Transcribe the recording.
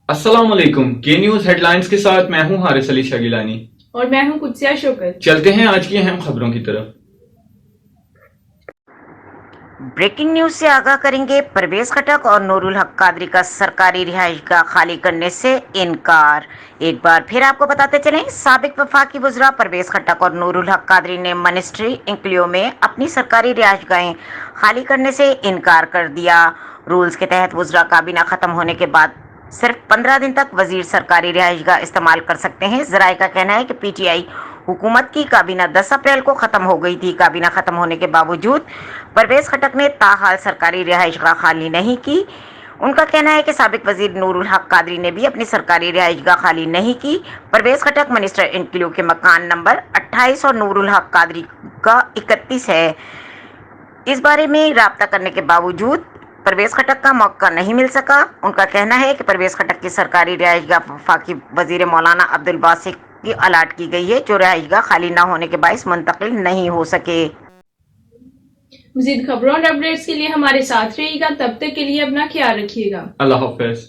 अस्सलाम वालेकुम। के न्यूज हेडलाइंस के साथ मैं हूं हारिस अली शगिलानी और मैं हूं कुदसिया शौकत। चलते हैं आज की अहम खबरों की तरफ। ब्रेकिंग न्यूज से आगाह करेंगे। परवेज खटक और नूरुल हक कादरी का सरकारी रिहाइशगाह खाली करने से इनकार। एक बार फिर आपको बताते चलें, साबिक वफाकी वज़रा परवेज खटक और नूरुल हक कादरी ने मिनिस्ट्री इंक्लियो में अपनी सरकारी रिहाइशगाहें खाली करने से इनकार कर दिया। रूल्स के तहत वज़रा काबीना खत्म होने के बाद सिर्फ 15 दिन तक वजीर सरकारी रिहाइशगाह इस्तेमाल कर सकते हैं। ज़राए का कहना है कि पीटीआई हुकूमत की काबीना 10 अप्रैल को ख़त्म हो गई थी। काबीना ख़त्म होने के बावजूद परवेज खटक ने ताहाल सरकारी रिहाइशगाह खाली नहीं की। उनका कहना है कि साबिक वजीर नूरुल हक कादरी ने भी अपनी सरकारी रिहाइशगाह खाली नहीं की। परवेज खटक मिनिस्टर इंक्लियो के मकान नंबर 28 और नूरुल हक कादरी का 31 है। इस बारे में राब्ता करने के बावजूद परवेज खटक का मौका नहीं मिल सका। उनका कहना है कि परवेज खटक की सरकारी रिहाइशगाह वफाकी वजीर मौलाना अब्दुल बासित की अलाट की गई है, जो रिहाइशगाह खाली न होने के बाइस मुंतकिल नहीं हो सके। मज़ीद खबरों और अपडेट्स के लिए हमारे साथ रहिएगा। तब तक के लिए अपना ख्याल रखिएगा। अल्लाह हाफ़िज़।